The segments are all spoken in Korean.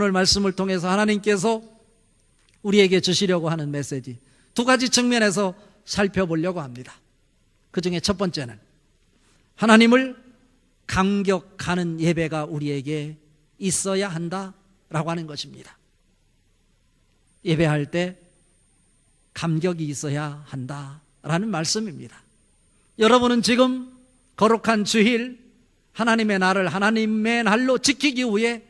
오늘 말씀을 통해서 하나님께서 우리에게 주시려고 하는 메시지 두 가지 측면에서 살펴보려고 합니다. 그 중에 첫 번째는 하나님을 감격하는 예배가 우리에게 있어야 한다라고 하는 것입니다. 예배할 때 감격이 있어야 한다라는 말씀입니다. 여러분은 지금 거룩한 주일 하나님의 날을 하나님의 날로 지키기 위해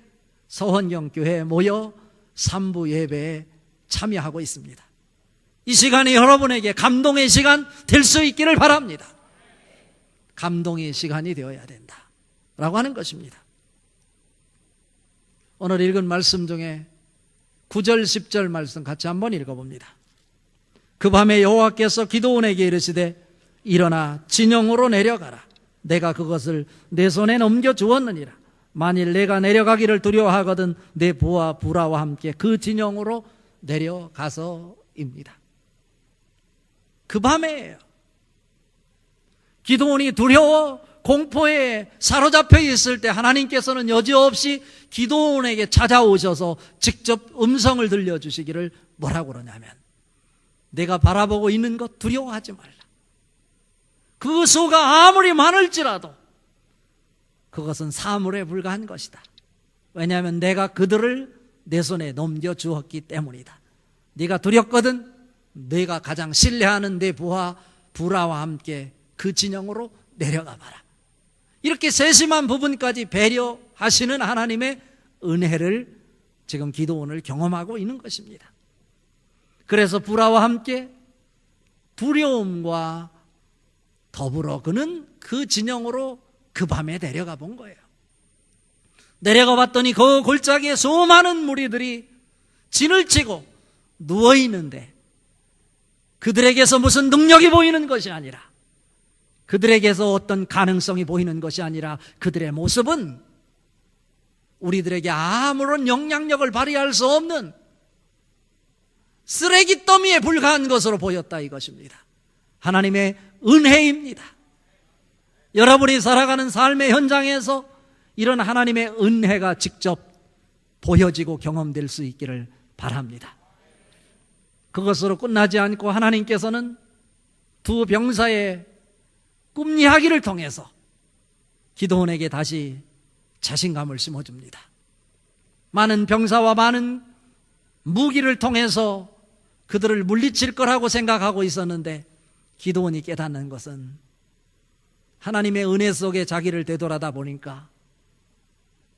서원경교회에 모여 3부 예배에 참여하고 있습니다. 이 시간이 여러분에게 감동의 시간 될 수 있기를 바랍니다. 감동의 시간이 되어야 된다라고 하는 것입니다. 오늘 읽은 말씀 중에 9절 10절 말씀 같이 한번 읽어봅니다. 그 밤에 여호와께서 기드온에게 이르시되 일어나 진영으로 내려가라. 내가 그것을 내 손에 넘겨주었느니라. 만일 내가 내려가기를 두려워하거든 내 부하 부라와 함께 그 진영으로 내려가서입니다. 그 밤에예요. 기드온이 두려워 공포에 사로잡혀 있을 때 하나님께서는 여지없이 기드온에게 찾아오셔서 직접 음성을 들려주시기를 뭐라고 그러냐면 내가 바라보고 있는 것 두려워하지 말라. 그 수가 아무리 많을지라도 그것은 사물에 불과한 것이다. 왜냐하면 내가 그들을 내 손에 넘겨주었기 때문이다. 네가 두렵거든 네가 가장 신뢰하는 내 부하 부라와 함께 그 진영으로 내려가 봐라. 이렇게 세심한 부분까지 배려하시는 하나님의 은혜를 지금 기드온을 경험하고 있는 것입니다. 그래서 부라와 함께 두려움과 더불어 그는 그 진영으로 그 밤에 내려가 본 거예요. 내려가 봤더니 그 골짜기에 수많은 무리들이 진을 치고 누워 있는데 그들에게서 무슨 능력이 보이는 것이 아니라 그들에게서 어떤 가능성이 보이는 것이 아니라 그들의 모습은 우리들에게 아무런 영향력을 발휘할 수 없는 쓰레기 더미에 불과한 것으로 보였다 이것입니다. 하나님의 은혜입니다. 여러분이 살아가는 삶의 현장에서 이런 하나님의 은혜가 직접 보여지고 경험될 수 있기를 바랍니다. 그것으로 끝나지 않고 하나님께서는 두 병사의 꿈 이야기를 통해서 기드온에게 다시 자신감을 심어줍니다. 많은 병사와 많은 무기를 통해서 그들을 물리칠 거라고 생각하고 있었는데 기드온이 깨닫는 것은 하나님의 은혜 속에 자기를 되돌아다 보니까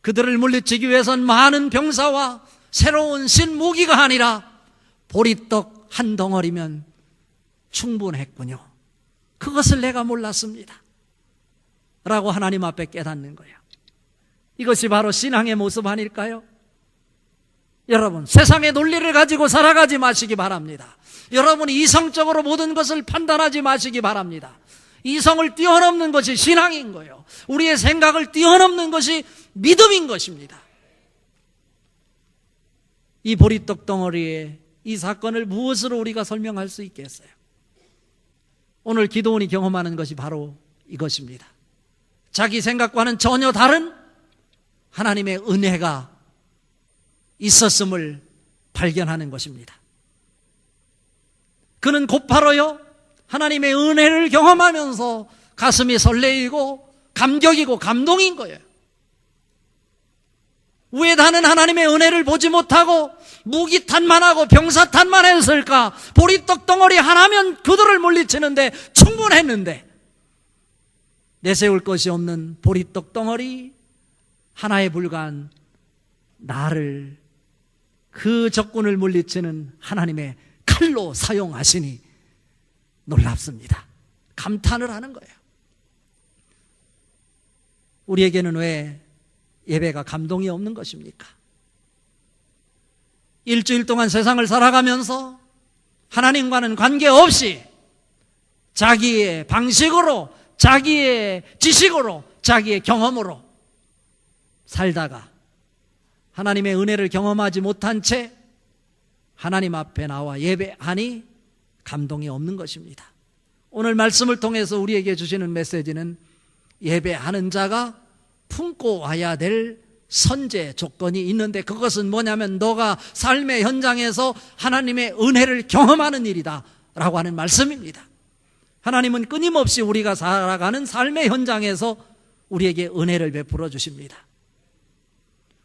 그들을 물리치기 위해선 많은 병사와 새로운 신무기가 아니라 보리떡 한 덩어리면 충분했군요. 그것을 내가 몰랐습니다. 라고 하나님 앞에 깨닫는 거예요. 이것이 바로 신앙의 모습 아닐까요? 여러분, 세상의 논리를 가지고 살아가지 마시기 바랍니다. 여러분이 이성적으로 모든 것을 판단하지 마시기 바랍니다. 이성을 뛰어넘는 것이 신앙인 거예요. 우리의 생각을 뛰어넘는 것이 믿음인 것입니다. 이 보리떡 덩어리에 이 사건을 무엇으로 우리가 설명할 수 있겠어요? 오늘 기드온이 경험하는 것이 바로 이것입니다. 자기 생각과는 전혀 다른 하나님의 은혜가 있었음을 발견하는 것입니다. 그는 곧바로요 하나님의 은혜를 경험하면서 가슴이 설레이고 감격이고 감동인 거예요. 왜 나는 하나님의 은혜를 보지 못하고 무기탄만 하고 병사탄만 했을까? 보리떡 덩어리 하나면 그들을 물리치는데 충분했는데 내세울 것이 없는 보리떡 덩어리 하나에 불과한 나를 그 적군을 물리치는 하나님의 칼로 사용하시니 놀랍습니다. 감탄을 하는 거예요. 우리에게는 왜 예배가 감동이 없는 것입니까? 일주일 동안 세상을 살아가면서 하나님과는 관계없이 자기의 방식으로, 자기의 지식으로, 자기의 경험으로 살다가 하나님의 은혜를 경험하지 못한 채 하나님 앞에 나와 예배하니 감동이 없는 것입니다. 오늘 말씀을 통해서 우리에게 주시는 메시지는 예배하는 자가 품고 와야 될 선제 조건이 있는데, 그것은 뭐냐면 너가 삶의 현장에서 하나님의 은혜를 경험하는 일이다 라고 하는 말씀입니다. 하나님은 끊임없이 우리가 살아가는 삶의 현장에서 우리에게 은혜를 베풀어 주십니다.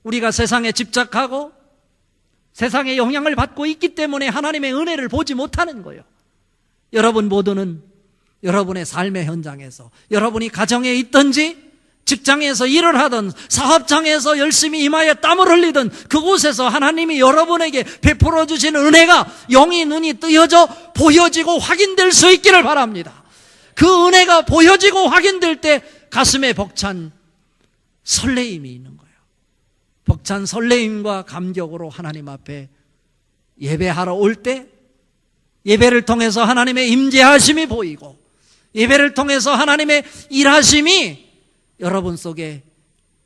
우리가 세상에 집착하고 세상의 영향을 받고 있기 때문에 하나님의 은혜를 보지 못하는 거예요. 여러분 모두는 여러분의 삶의 현장에서, 여러분이 가정에 있든지 직장에서 일을 하든 사업장에서 열심히 임하여 땀을 흘리든 그곳에서 하나님이 여러분에게 베풀어 주신 은혜가 영이 눈이 뜨여져 보여지고 확인될 수 있기를 바랍니다. 그 은혜가 보여지고 확인될 때 가슴에 벅찬 설레임이 있는 거예요. 벅찬 설레임과 감격으로 하나님 앞에 예배하러 올 때 예배를 통해서 하나님의 임재하심이 보이고, 예배를 통해서 하나님의 일하심이 여러분 속에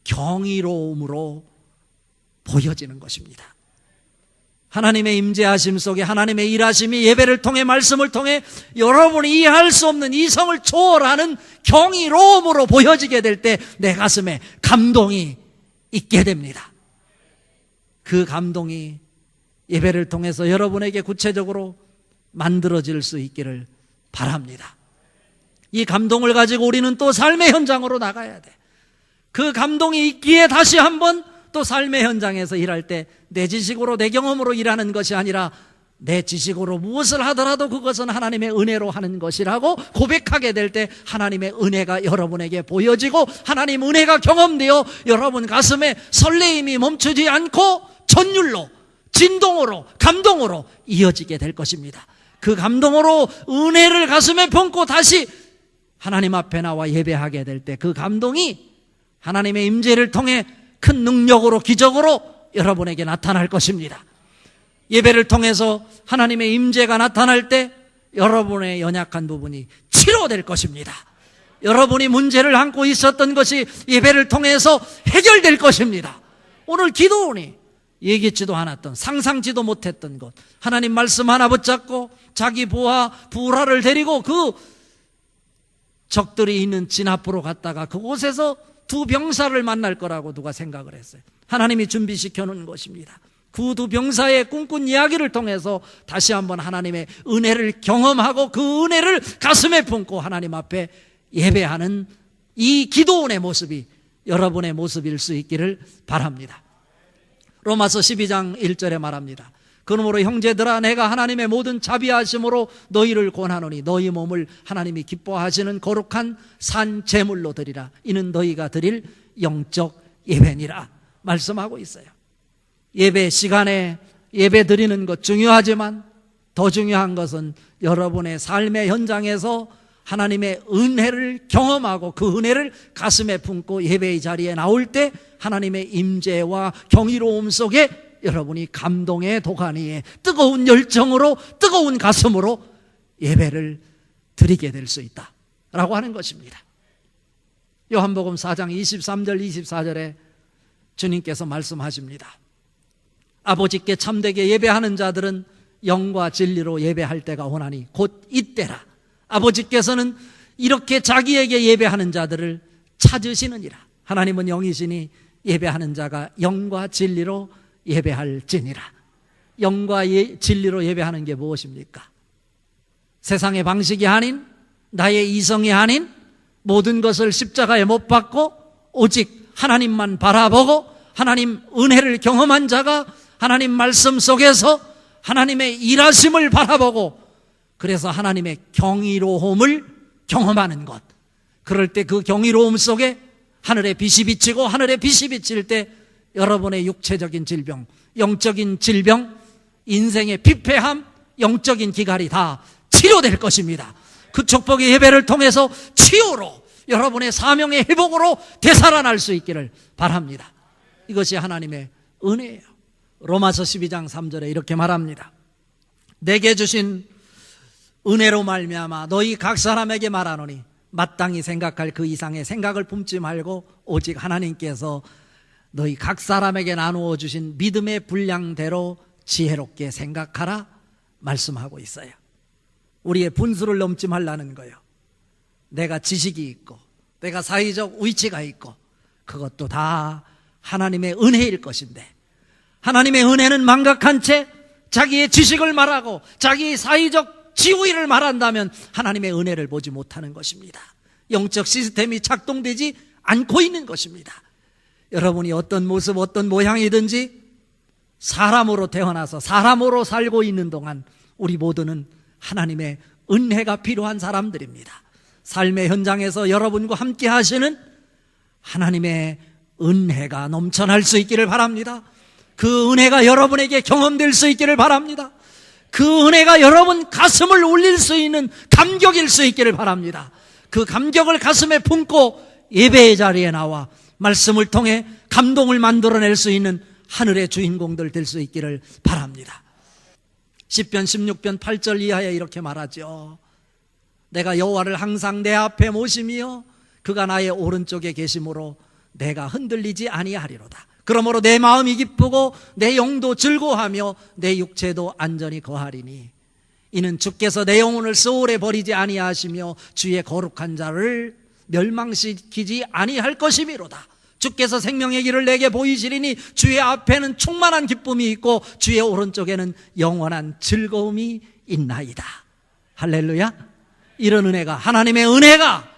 경이로움으로 보여지는 것입니다. 하나님의 임재하심 속에 하나님의 일하심이 예배를 통해, 말씀을 통해 여러분이 이해할 수 없는 이성을 초월하는 경이로움으로 보여지게 될 때 내 가슴에 감동이 있게 됩니다. 그 감동이 예배를 통해서 여러분에게 구체적으로 만들어질 수 있기를 바랍니다. 이 감동을 가지고 우리는 또 삶의 현장으로 나가야 돼. 그 감동이 있기에 다시 한번 또 삶의 현장에서 일할 때 내 지식으로 내 경험으로 일하는 것이 아니라 내 지식으로 무엇을 하더라도 그것은 하나님의 은혜로 하는 것이라고 고백하게 될 때 하나님의 은혜가 여러분에게 보여지고 하나님 은혜가 경험되어 여러분 가슴에 설레임이 멈추지 않고 전율로, 진동으로, 감동으로 이어지게 될 것입니다. 그 감동으로 은혜를 가슴에 품고 다시 하나님 앞에 나와 예배하게 될 때 그 감동이 하나님의 임재를 통해 큰 능력으로, 기적으로 여러분에게 나타날 것입니다. 예배를 통해서 하나님의 임재가 나타날 때 여러분의 연약한 부분이 치료될 것입니다. 여러분이 문제를 안고 있었던 것이 예배를 통해서 해결될 것입니다. 오늘 기도원이 얘기지도 않았던, 상상지도 못했던 것, 하나님 말씀 하나 붙잡고 자기 부하, 부하를 데리고 그 적들이 있는 진 앞으로 갔다가 그곳에서 두 병사를 만날 거라고 누가 생각을 했어요. 하나님이 준비시켜 놓은 것입니다. 그 두 병사의 꿈꾼 이야기를 통해서 다시 한번 하나님의 은혜를 경험하고 그 은혜를 가슴에 품고 하나님 앞에 예배하는 이 기도원의 모습이 여러분의 모습일 수 있기를 바랍니다. 로마서 12장 1절에 말합니다. 그러므로 형제들아, 내가 하나님의 모든 자비하심으로 너희를 권하노니 너희 몸을 하나님이 기뻐하시는 거룩한 산 제물로 드리라. 이는 너희가 드릴 영적 예배니라 말씀하고 있어요. 예배 시간에 예배 드리는 것 중요하지만 더 중요한 것은 여러분의 삶의 현장에서 하나님의 은혜를 경험하고 그 은혜를 가슴에 품고 예배의 자리에 나올 때 하나님의 임재와 경이로움 속에 여러분이 감동의 도가니에 뜨거운 열정으로, 뜨거운 가슴으로 예배를 드리게 될 수 있다라고 하는 것입니다. 요한복음 4장 23절 24절에 주님께서 말씀하십니다. 아버지께 참되게 예배하는 자들은 영과 진리로 예배할 때가 오나니 곧 이때라. 아버지께서는 이렇게 자기에게 예배하는 자들을 찾으시느니라. 하나님은 영이시니 예배하는 자가 영과 진리로 예배할지니라. 영과 진리로 예배하는 게 무엇입니까? 세상의 방식이 아닌, 나의 이성이 아닌, 모든 것을 십자가에 못 박고 오직 하나님만 바라보고 하나님 은혜를 경험한 자가 하나님 말씀 속에서 하나님의 일하심을 바라보고 그래서 하나님의 경이로움을 경험하는 것. 그럴 때 그 경이로움 속에 하늘의 빛이 비치고 하늘의 빛이 비칠 때 여러분의 육체적인 질병, 영적인 질병, 인생의 피폐함, 영적인 기갈이 다 치료될 것입니다. 그 축복의 예배를 통해서 치유로, 여러분의 사명의 회복으로 되살아날 수 있기를 바랍니다. 이것이 하나님의 은혜예요. 로마서 12장 3절에 이렇게 말합니다. 내게 주신 은혜로 말미암아 너희 각 사람에게 말하노니 마땅히 생각할 그 이상의 생각을 품지 말고 오직 하나님께서 너희 각 사람에게 나누어 주신 믿음의 분량대로 지혜롭게 생각하라 말씀하고 있어요. 우리의 분수를 넘지 말라는 거예요. 내가 지식이 있고 내가 사회적 위치가 있고 그것도 다 하나님의 은혜일 것인데, 하나님의 은혜는 망각한 채 자기의 지식을 말하고 자기의 사회적 지위를 말한다면 하나님의 은혜를 보지 못하는 것입니다. 영적 시스템이 작동되지 않고 있는 것입니다. 여러분이 어떤 모습, 어떤 모양이든지 사람으로 태어나서 사람으로 살고 있는 동안 우리 모두는 하나님의 은혜가 필요한 사람들입니다. 삶의 현장에서 여러분과 함께 하시는 하나님의 은혜가 넘쳐날 수 있기를 바랍니다. 그 은혜가 여러분에게 경험될 수 있기를 바랍니다. 그 은혜가 여러분 가슴을 울릴 수 있는 감격일 수 있기를 바랍니다. 그 감격을 가슴에 품고 예배의 자리에 나와 말씀을 통해 감동을 만들어낼 수 있는 하늘의 주인공들 될 수 있기를 바랍니다. 시편 16편 8절 이하에 이렇게 말하죠. 내가 여호와를 항상 내 앞에 모시며 그가 나의 오른쪽에 계심으로 내가 흔들리지 아니하리로다. 그러므로 내 마음이 기쁘고 내 영도 즐거워하며 내 육체도 안전히 거하리니 이는 주께서 내 영혼을 스올에 버리지 아니하시며 주의 거룩한 자를 멸망시키지 아니할 것이미로다. 주께서 생명의 길을 내게 보이시리니 주의 앞에는 충만한 기쁨이 있고 주의 오른쪽에는 영원한 즐거움이 있나이다. 할렐루야. 이런 은혜가, 하나님의 은혜가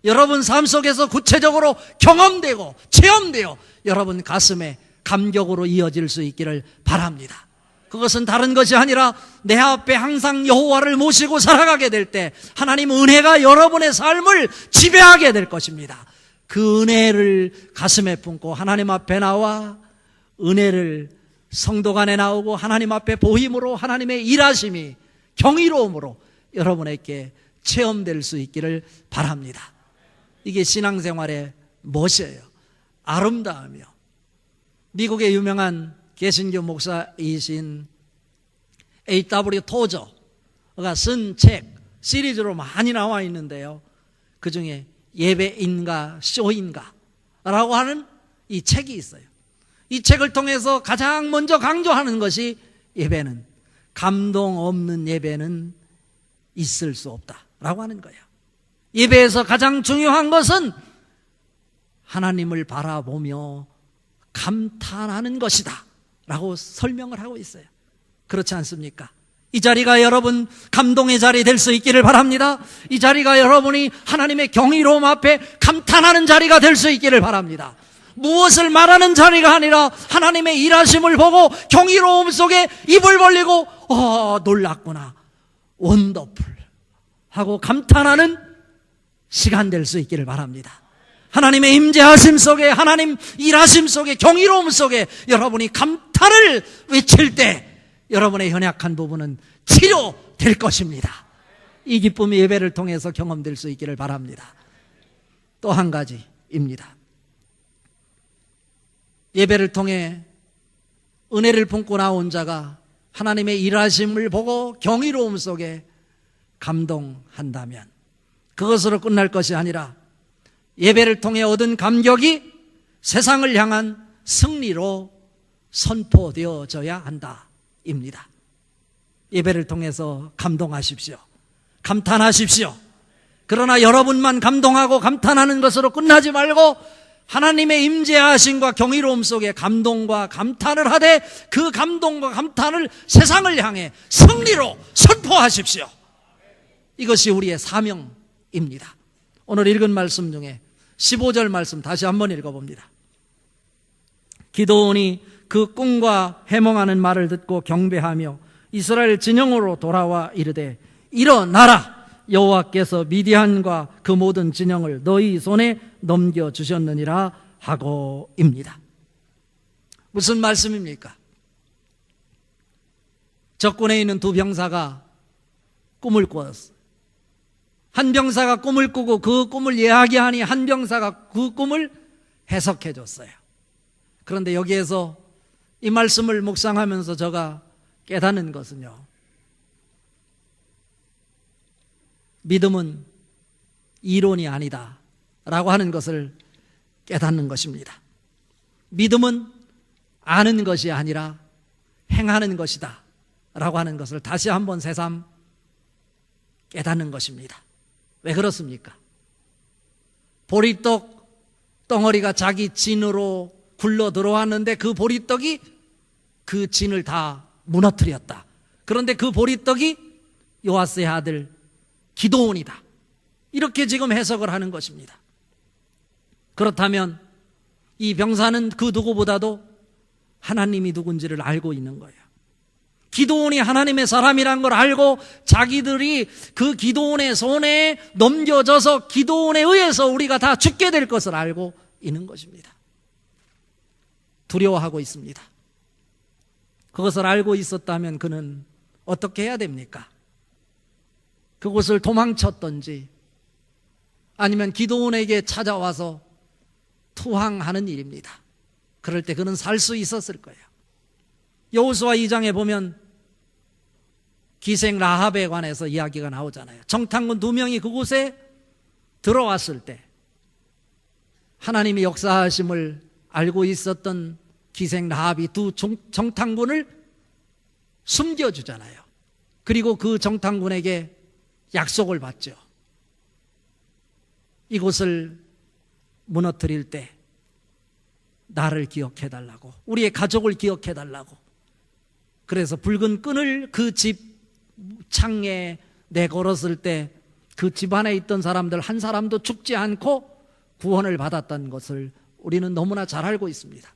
여러분 삶 속에서 구체적으로 경험되고 체험되어 여러분 가슴에 감격으로 이어질 수 있기를 바랍니다. 그것은 다른 것이 아니라 내 앞에 항상 여호와를 모시고 살아가게 될 때 하나님 은혜가 여러분의 삶을 지배하게 될 것입니다. 그 은혜를 가슴에 품고 하나님 앞에 나와 은혜를 성도간에 나오고 하나님 앞에 보임으로 하나님의 일하심이 경이로움으로 여러분에게 체험될 수 있기를 바랍니다. 이게 신앙생활의 멋이에요. 아름다우며. 미국의 유명한 개신교 목사이신 A.W. 토저가 쓴 책 시리즈로 많이 나와 있는데요. 그 중에 예배인가 쇼인가 라고 하는 이 책이 있어요. 이 책을 통해서 가장 먼저 강조하는 것이 예배는, 감동 없는 예배는 있을 수 없다라고 하는 거예요. 예배에서 가장 중요한 것은 하나님을 바라보며 감탄하는 것이다 라고 설명을 하고 있어요. 그렇지 않습니까? 이 자리가 여러분 감동의 자리 될 수 있기를 바랍니다. 이 자리가 여러분이 하나님의 경이로움 앞에 감탄하는 자리가 될 수 있기를 바랍니다. 무엇을 말하는 자리가 아니라 하나님의 일하심을 보고 경이로움 속에 입을 벌리고 놀랐구나, 원더풀 하고 감탄하는 시간 될 수 있기를 바랍니다. 하나님의 임재하심 속에, 하나님 일하심 속에, 경이로움 속에 여러분이 감탄을 외칠 때 여러분의 연약한 부분은 치료될 것입니다. 이 기쁨이 예배를 통해서 경험될 수 있기를 바랍니다. 또 한 가지입니다. 예배를 통해 은혜를 품고 나온 자가 하나님의 일하심을 보고 경이로움 속에 감동한다면 그것으로 끝날 것이 아니라 예배를 통해 얻은 감격이 세상을 향한 승리로 선포되어져야 한다입니다. 예배를 통해서 감동하십시오. 감탄하십시오. 그러나 여러분만 감동하고 감탄하는 것으로 끝나지 말고 하나님의 임재하심과 경이로움 속에 감동과 감탄을 하되 그 감동과 감탄을 세상을 향해 승리로 선포하십시오. 이것이 우리의 사명입니다. 오늘 읽은 말씀 중에 15절 말씀 다시 한번 읽어봅니다. 기드온이 그 꿈과 해몽하는 말을 듣고 경배하며 이스라엘 진영으로 돌아와 이르되 일어나라, 여호와께서 미디안과 그 모든 진영을 너희 손에 넘겨주셨느니라 하고입니다. 무슨 말씀입니까? 적군에 있는 두 병사가 꿈을 꾸었어요. 한 병사가 꿈을 꾸고 그 꿈을 이야기하니 한 병사가 그 꿈을 해석해 줬어요. 그런데 여기에서 이 말씀을 묵상하면서 제가 깨닫는 것은요, 믿음은 이론이 아니다 라고 하는 것을 깨닫는 것입니다. 믿음은 아는 것이 아니라 행하는 것이다 라고 하는 것을 다시 한번 새삼 깨닫는 것입니다. 왜 그렇습니까? 보리떡 덩어리가 자기 진으로 굴러 들어왔는데 그 보리떡이 그 진을 다 무너뜨렸다. 그런데 그 보리떡이 요아스의 아들 기드온이다. 이렇게 지금 해석을 하는 것입니다. 그렇다면 이 병사는 그 누구보다도 하나님이 누군지를 알고 있는 거예요. 기드온이 하나님의 사람이란 걸 알고 자기들이 그 기드온의 손에 넘겨져서 기드온에 의해서 우리가 다 죽게 될 것을 알고 있는 것입니다. 두려워하고 있습니다. 그것을 알고 있었다면 그는 어떻게 해야 됩니까? 그곳을 도망쳤던지 아니면 기드온에게 찾아와서 투항하는 일입니다. 그럴 때 그는 살 수 있었을 거예요. 여호수아 2장에 보면 기생 라합에 관해서 이야기가 나오잖아요. 정탐꾼 2명이 그곳에 들어왔을 때 하나님이 역사하심을 알고 있었던 기생 라합이 두 정탐꾼을 숨겨주잖아요. 그리고 그 정탐꾼에게 약속을 받죠. 이곳을 무너뜨릴 때 나를 기억해달라고, 우리의 가족을 기억해달라고. 그래서 붉은 끈을 그 집 창에 내걸었을 때 그 집 안에 있던 사람들 한 사람도 죽지 않고 구원을 받았던 것을 우리는 너무나 잘 알고 있습니다.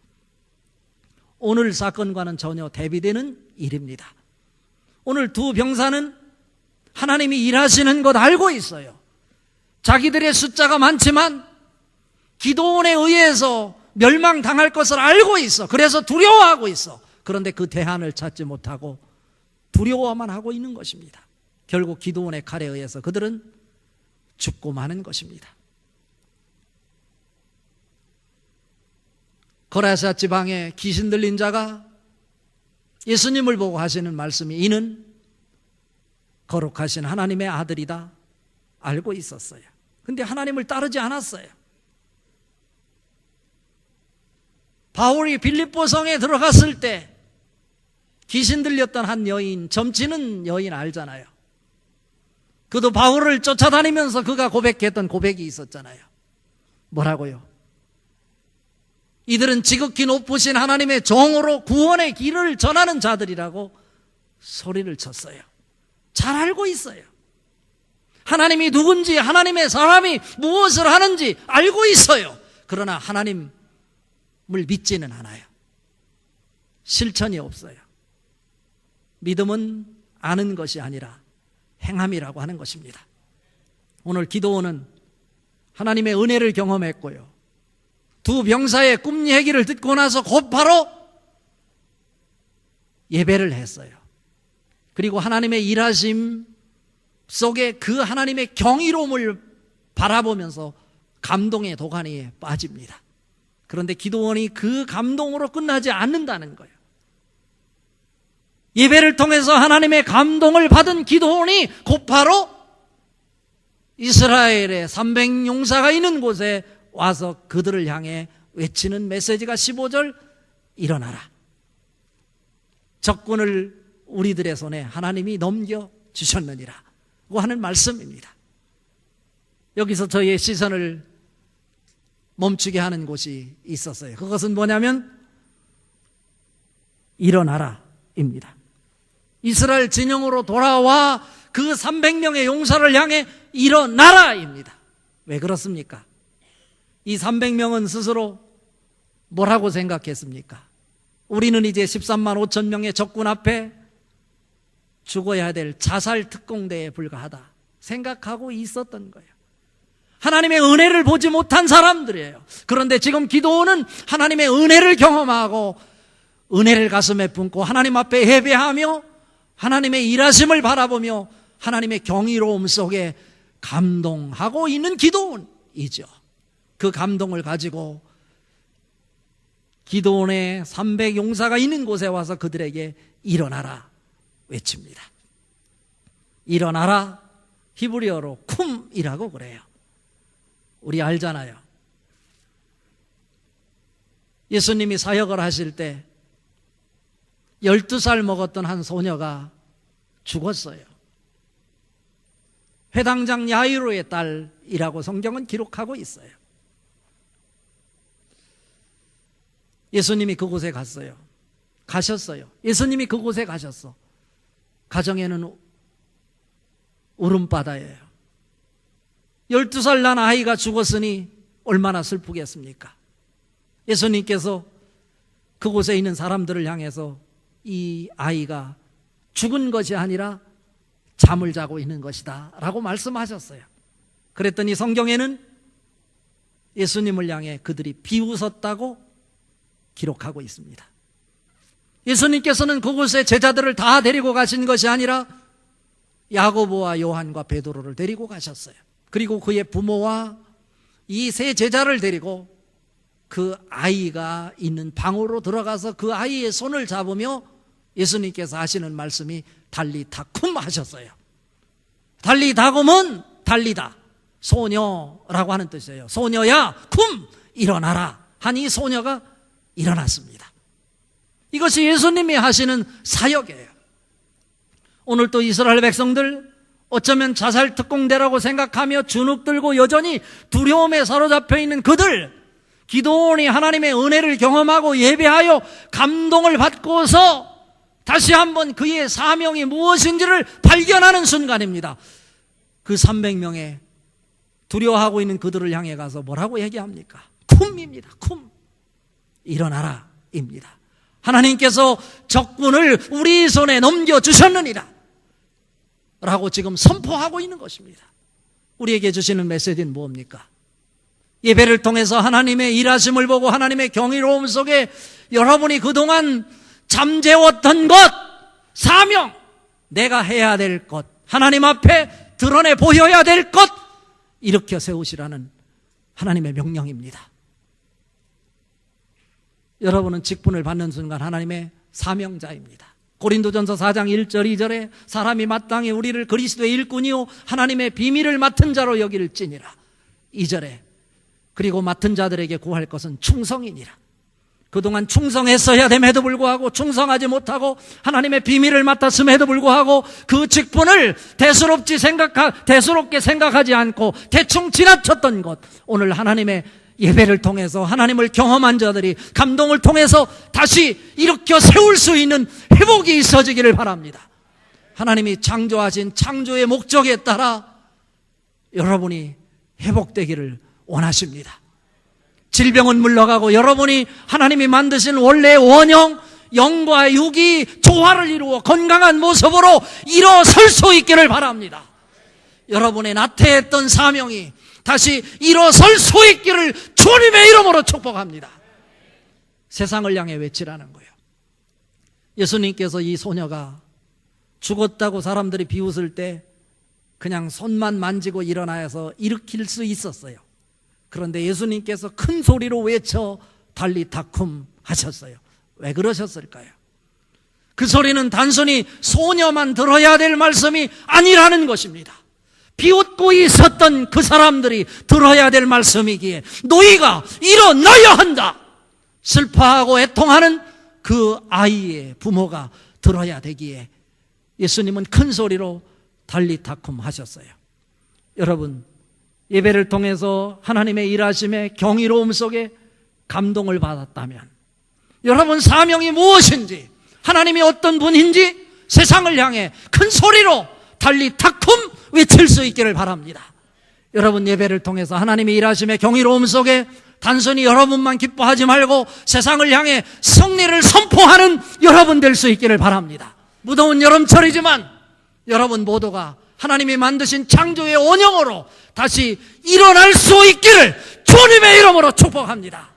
오늘 사건과는 전혀 대비되는 일입니다. 오늘 두 병사는 하나님이 일하시는 것 알고 있어요. 자기들의 숫자가 많지만 기드온에 의해서 멸망당할 것을 알고 있어. 그래서 두려워하고 있어. 그런데 그 대안을 찾지 못하고 두려워만 하고 있는 것입니다. 결국 기드온의 칼에 의해서 그들은 죽고 마는 것입니다. 거라사 지방에 귀신 들린 자가 예수님을 보고 하시는 말씀이 이는 거룩하신 하나님의 아들이다 알고 있었어요. 근데 하나님을 따르지 않았어요. 바울이 빌립보성에 들어갔을 때 귀신 들렸던 한 여인, 점치는 여인 알잖아요. 그도 바울을 쫓아다니면서 그가 고백했던 고백이 있었잖아요. 뭐라고요? 이들은 지극히 높으신 하나님의 종으로 구원의 길을 전하는 자들이라고 소리를 쳤어요. 잘 알고 있어요. 하나님이 누군지, 하나님의 사람이 무엇을 하는지 알고 있어요. 그러나 하나님을 믿지는 않아요. 실천이 없어요. 믿음은 아는 것이 아니라 행함이라고 하는 것입니다. 오늘 기드온은 하나님의 은혜를 경험했고요. 두 병사의 꿈 얘기를 듣고 나서 곧바로 예배를 했어요. 그리고 하나님의 일하심 속에 그 하나님의 경이로움을 바라보면서 감동의 도가니에 빠집니다. 그런데 기드온이 그 감동으로 끝나지 않는다는 거예요. 예배를 통해서 하나님의 감동을 받은 기드온이 곧바로 이스라엘의 300용사가 있는 곳에 와서 그들을 향해 외치는 메시지가 15절 일어나라. 적군을 우리들의 손에 하나님이 넘겨주셨느니라 고 하는 말씀입니다. 여기서 저희의 시선을 멈추게 하는 곳이 있었어요. 그것은 뭐냐면 일어나라입니다. 이스라엘 진영으로 돌아와 그 300명의 용사를 향해 일어나라입니다. 왜 그렇습니까? 이 300명은 스스로 뭐라고 생각했습니까? 우리는 이제 13만 5천 명의 적군 앞에 죽어야 될 자살 특공대에 불과하다 생각하고 있었던 거예요. 하나님의 은혜를 보지 못한 사람들이에요. 그런데 지금 기드온은 하나님의 은혜를 경험하고 은혜를 가슴에 품고 하나님 앞에 예배하며 하나님의 일하심을 바라보며 하나님의 경이로움 속에 감동하고 있는 기드온이죠. 그 감동을 가지고 기드온의 300용사가 있는 곳에 와서 그들에게 일어나라 외칩니다. 일어나라 히브리어로 쿰이라고 그래요. 우리 알잖아요. 예수님이 사역을 하실 때 12살 먹었던 한 소녀가 죽었어요. 회당장 야이로의 딸이라고 성경은 기록하고 있어요. 예수님이 그곳에 갔어요. 가셨어요. 예수님이 그곳에 가셨어. 가정에는 울음바다예요. 12살 난 아이가 죽었으니 얼마나 슬프겠습니까? 예수님께서 그곳에 있는 사람들을 향해서 이 아이가 죽은 것이 아니라 잠을 자고 있는 것이다 라고 말씀하셨어요. 그랬더니 성경에는 예수님을 향해 그들이 비웃었다고 기록하고 있습니다. 예수님께서는 그곳에 제자들을 다 데리고 가신 것이 아니라 야고보와 요한과 베드로를 데리고 가셨어요. 그리고 그의 부모와 이 세 제자를 데리고 그 아이가 있는 방으로 들어가서 그 아이의 손을 잡으며 예수님께서 하시는 말씀이 달리다쿰 하셨어요. 달리다쿰은 달리다, 소녀라고 하는 뜻이에요. 소녀야 쿰 일어나라 하니 소녀가 일어났습니다. 이것이 예수님이 하시는 사역이에요. 오늘 또 이스라엘 백성들 어쩌면 자살특공대라고 생각하며 주눅 들고 여전히 두려움에 사로잡혀 있는 그들, 기도원이 하나님의 은혜를 경험하고 예배하여 감동을 받고서 다시 한번 그의 사명이 무엇인지를 발견하는 순간입니다. 그 300명의 두려워하고 있는 그들을 향해 가서 뭐라고 얘기합니까? 쿰입니다. 쿰. 일어나라 입니다. 하나님께서 적군을 우리 손에 넘겨주셨느니라 라고 지금 선포하고 있는 것입니다. 우리에게 주시는 메시지는 뭡니까? 예배를 통해서 하나님의 일하심을 보고 하나님의 경이로움 속에 여러분이 그동안 잠재웠던 것, 사명, 내가 해야 될 것, 하나님 앞에 드러내 보여야 될 것, 일으켜 세우시라는 하나님의 명령입니다. 여러분은 직분을 받는 순간 하나님의 사명자입니다. 고린도전서 4장 1절 2절에 사람이 마땅히 우리를 그리스도의 일꾼이요 하나님의 비밀을 맡은 자로 여길지니라. 2절에 그리고 맡은 자들에게 구할 것은 충성이니라. 그동안 충성했어야 됨에도 불구하고 충성하지 못하고 하나님의 비밀을 맡았음에도 불구하고 그 직분을 대수롭게 생각하지 않고 대충 지나쳤던 것, 오늘 하나님의 예배를 통해서 하나님을 경험한 자들이 감동을 통해서 다시 일으켜 세울 수 있는 회복이 있어지기를 바랍니다. 하나님이 창조하신 창조의 목적에 따라 여러분이 회복되기를 원하십니다. 질병은 물러가고 여러분이 하나님이 만드신 원래의 원형, 영과 육이 조화를 이루어 건강한 모습으로 일어설 수 있기를 바랍니다. 여러분의 나태했던 사명이 다시 일어설 수 있기를 주님의 이름으로 축복합니다. 세상을 향해 외치라는 거예요. 예수님께서 이 소녀가 죽었다고 사람들이 비웃을 때 그냥 손만 만지고 일어나서 일으킬 수 있었어요. 그런데 예수님께서 큰 소리로 외쳐 달리다쿰 하셨어요. 왜 그러셨을까요? 그 소리는 단순히 소녀만 들어야 될 말씀이 아니라는 것입니다. 비웃고 있었던 그 사람들이 들어야 될 말씀이기에 너희가 일어나야 한다. 슬퍼하고 애통하는 그 아이의 부모가 들어야 되기에 예수님은 큰 소리로 달리다쿰 하셨어요. 여러분, 예배를 통해서 하나님의 일하심의 경이로움 속에 감동을 받았다면 여러분 사명이 무엇인지, 하나님이 어떤 분인지 세상을 향해 큰 소리로 달리다쿰 외칠 수 있기를 바랍니다. 여러분 예배를 통해서 하나님의 일하심의 경이로움 속에 단순히 여러분만 기뻐하지 말고 세상을 향해 승리를 선포하는 여러분 될 수 있기를 바랍니다. 무더운 여름철이지만 여러분 모두가 하나님이 만드신 창조의 원형으로 다시 일어날 수 있기를 주님의 이름으로 축복합니다.